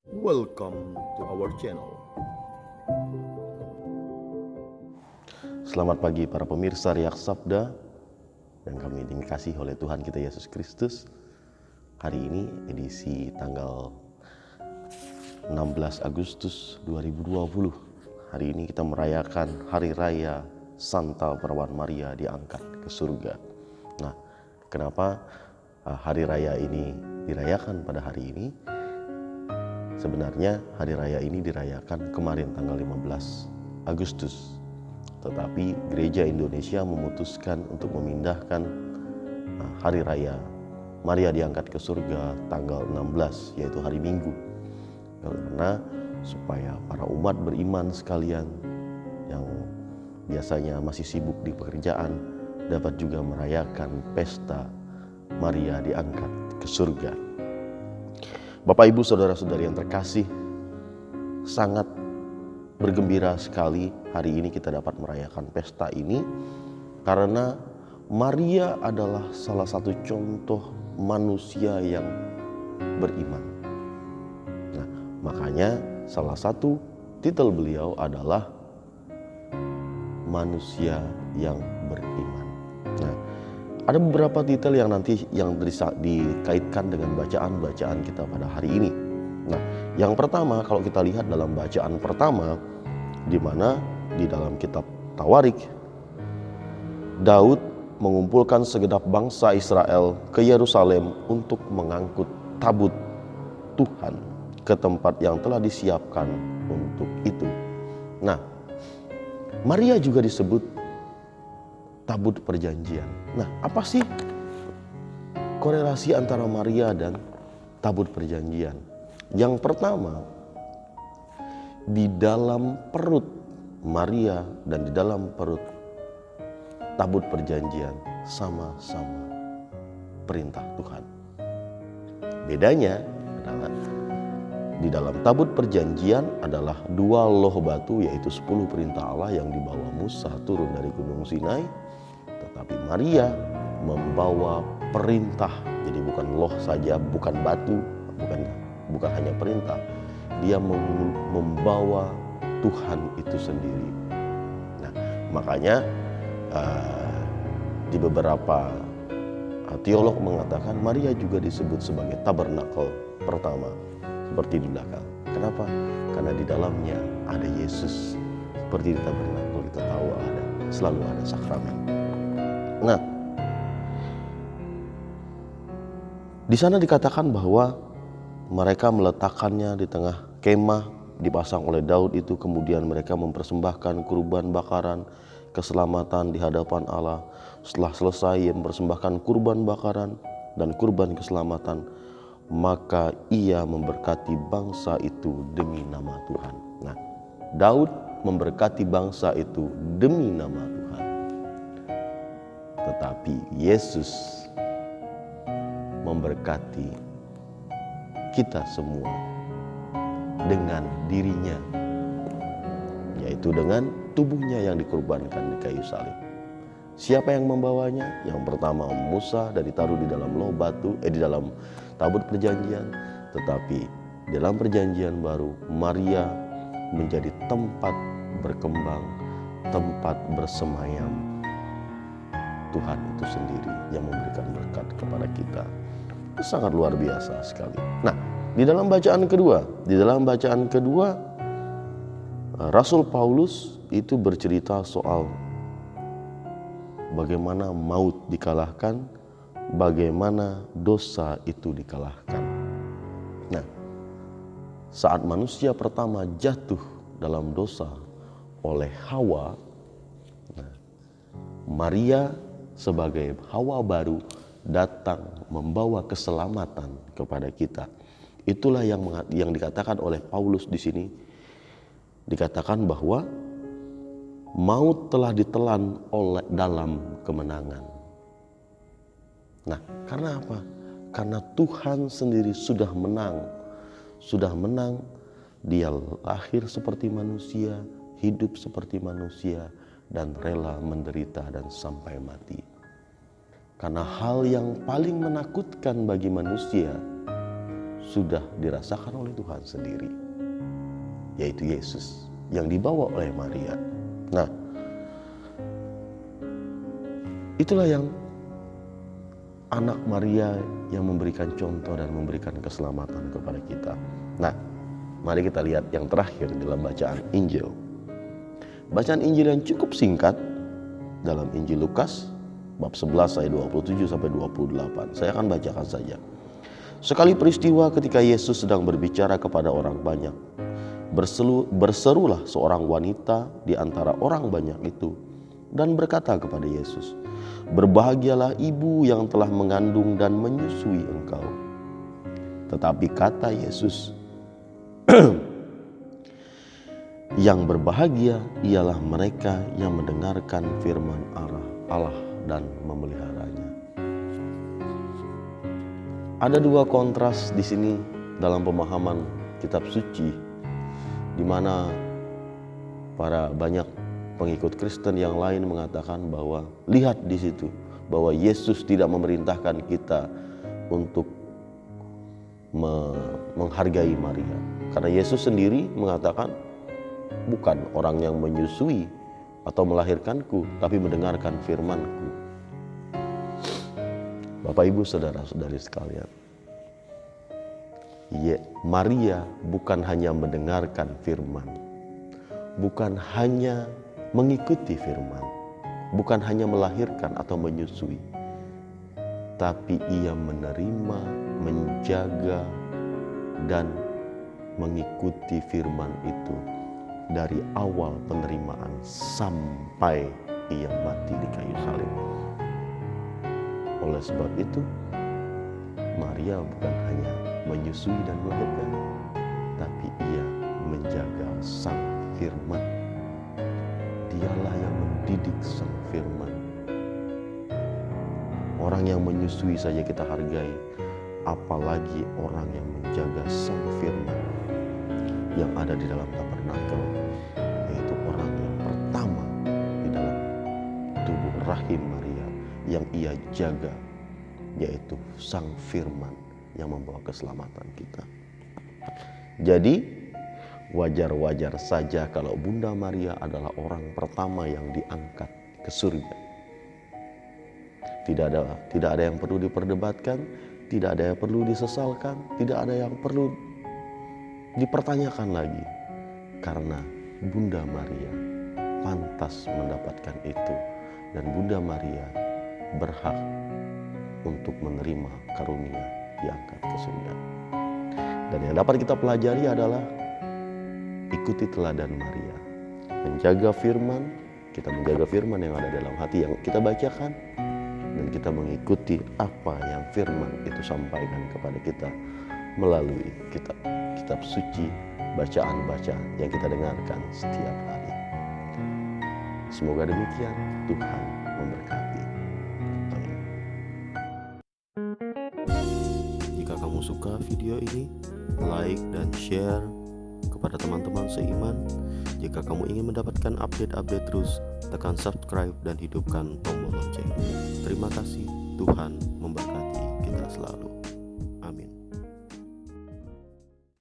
Welcome to our channel. Selamat pagi para pemirsa Riak Sabda yang kami dikasihi oleh Tuhan kita Yesus Kristus. Hari ini edisi tanggal 16 Agustus 2020. Hari ini kita merayakan Hari Raya Santa Perawan Maria diangkat ke surga. Nah, kenapa Hari Raya ini dirayakan pada hari ini? Sebenarnya Hari Raya ini dirayakan kemarin tanggal 15 Agustus. Tetapi Gereja Indonesia memutuskan untuk memindahkan Hari Raya Maria diangkat ke surga tanggal 16, yaitu hari Minggu. Karena supaya para umat beriman sekalian yang biasanya masih sibuk di pekerjaan dapat juga merayakan pesta Maria diangkat ke surga. Bapak, Ibu, Saudara-saudari yang terkasih, sangat bergembira sekali hari ini kita dapat merayakan pesta ini karena Maria adalah salah satu contoh manusia yang beriman. Nah, makanya salah satu titel beliau adalah manusia yang beriman. Nah, ada beberapa titel yang nanti dikaitkan dengan bacaan-bacaan kita pada hari ini. Nah, yang pertama kalau kita lihat dalam bacaan pertama, di mana di dalam kitab Tawarik, Daud mengumpulkan segenap bangsa Israel ke Yerusalem untuk mengangkut tabut Tuhan ke tempat yang telah disiapkan untuk itu. Nah, Maria juga disebut tabut perjanjian. Nah, apa sih korelasi antara Maria dan tabut perjanjian? Yang pertama, di dalam perut Maria dan di dalam perut tabut perjanjian sama-sama perintah Tuhan. Bedanya adalah di dalam tabut perjanjian adalah 2 loh batu, yaitu 10 perintah Allah yang dibawa Musa turun dari Gunung Sinai. Tetapi Maria membawa perintah, jadi bukan loh saja, bukan batu, bukan hanya perintah. Dia membawa Tuhan itu sendiri. Nah, makanya di beberapa teolog mengatakan Maria juga disebut sebagai tabernakel pertama, seperti di belakang. Kenapa? Karena di dalamnya ada Yesus. Seperti di tabernakel kita tahu selalu ada sakramen. Nah, di sana dikatakan bahwa mereka meletakkannya di tengah kemah dipasang oleh Daud itu, kemudian mereka mempersembahkan kurban bakaran keselamatan di hadapan Allah. Setelah selesai ia mempersembahkan kurban bakaran dan kurban keselamatan, maka ia memberkati bangsa itu demi nama Tuhan. Nah, Daud memberkati bangsa itu demi nama Tuhan. Tetapi Yesus memberkati kita semua dengan dirinya, yaitu dengan tubuhnya yang dikorbankan di kayu salib. Siapa yang membawanya? Yang pertama Musa, dan ditaruh di dalam loh batu, di dalam tabut perjanjian. Tetapi dalam perjanjian baru, Maria menjadi tempat berkembang, tempat bersemayam Tuhan itu sendiri yang memberikan berkat kepada kita. Itu sangat luar biasa sekali. Nah, di dalam bacaan kedua, Rasul Paulus itu bercerita soal bagaimana maut dikalahkan, bagaimana dosa itu dikalahkan. Nah, saat manusia pertama jatuh dalam dosa oleh Hawa, Maria sebagai Hawa baru datang membawa keselamatan kepada kita. Itulah yang dikatakan oleh Paulus di sini. Dikatakan bahwa maut telah ditelan oleh dalam kemenangan. Nah, karena apa? Karena Tuhan sendiri sudah menang. Dia lahir seperti manusia, hidup seperti manusia, dan rela menderita dan sampai mati. Karena hal yang paling menakutkan bagi manusia sudah dirasakan oleh Tuhan sendiri, yaitu Yesus yang dibawa oleh Maria. Nah, itulah yang anak Maria yang memberikan contoh dan memberikan keselamatan kepada kita. Nah, mari kita lihat yang terakhir dalam bacaan Injil. Bacaan Injil yang cukup singkat dalam Injil Lukas bab 11 ayat 27 sampai 28. Saya akan bacakan saja. Sekali peristiwa ketika Yesus sedang berbicara kepada orang banyak, berserulah seorang wanita di antara orang banyak itu dan berkata kepada Yesus, "Berbahagialah ibu yang telah mengandung dan menyusui engkau." Tetapi kata Yesus, "Yang berbahagia ialah mereka yang mendengarkan firman Allah dan memeliharanya." Ada dua kontras di sini dalam pemahaman kitab suci, di mana para banyak pengikut Kristen yang lain mengatakan bahwa lihat di situ bahwa Yesus tidak memerintahkan kita untuk menghargai Maria, karena Yesus sendiri mengatakan bukan orang yang menyusui atau melahirkanku, tapi mendengarkan firman-Ku. Bapak, Ibu, saudara-saudari sekalian, Maria bukan hanya mendengarkan firman, bukan hanya mengikuti firman, bukan hanya melahirkan atau menyusui, tapi ia menerima, menjaga, dan mengikuti firman itu dari awal penerimaan sampai ia mati di kayu salib. Oleh sebab itu, Maria bukan hanya menyusui dan melahirkan, tapi ia menjaga sang firman. Dialah yang mendidik sang firman. Orang yang menyusui saja kita hargai, apalagi orang yang menjaga sang firman yang ada di dalam tabernakel, yaitu orang yang pertama di dalam tubuh rahim Maria yang ia jaga, yaitu sang firman yang membawa keselamatan kita. Jadi wajar-wajar saja kalau Bunda Maria adalah orang pertama yang diangkat ke surga. Tidak ada yang perlu diperdebatkan, tidak ada yang perlu disesalkan, tidak ada yang perlu dipertanyakan lagi, karena Bunda Maria pantas mendapatkan itu, dan Bunda Maria berhak untuk menerima karunia diangkat ke surga. Dan yang dapat kita pelajari adalah ikuti teladan Maria, menjaga firman. Kita menjaga firman yang ada dalam hati yang kita bacakan, dan kita mengikuti apa yang firman itu sampaikan kepada kita melalui kitab suci, bacaan-bacaan yang kita dengarkan setiap hari. Semoga demikian. Tuhan memberkati. Amin. Jika kamu suka video ini, like dan share kepada teman-teman seiman. Jika kamu ingin mendapatkan update-update terus, tekan subscribe dan hidupkan tombol lonceng. Terima kasih. Tuhan memberkati kita selalu. Amin.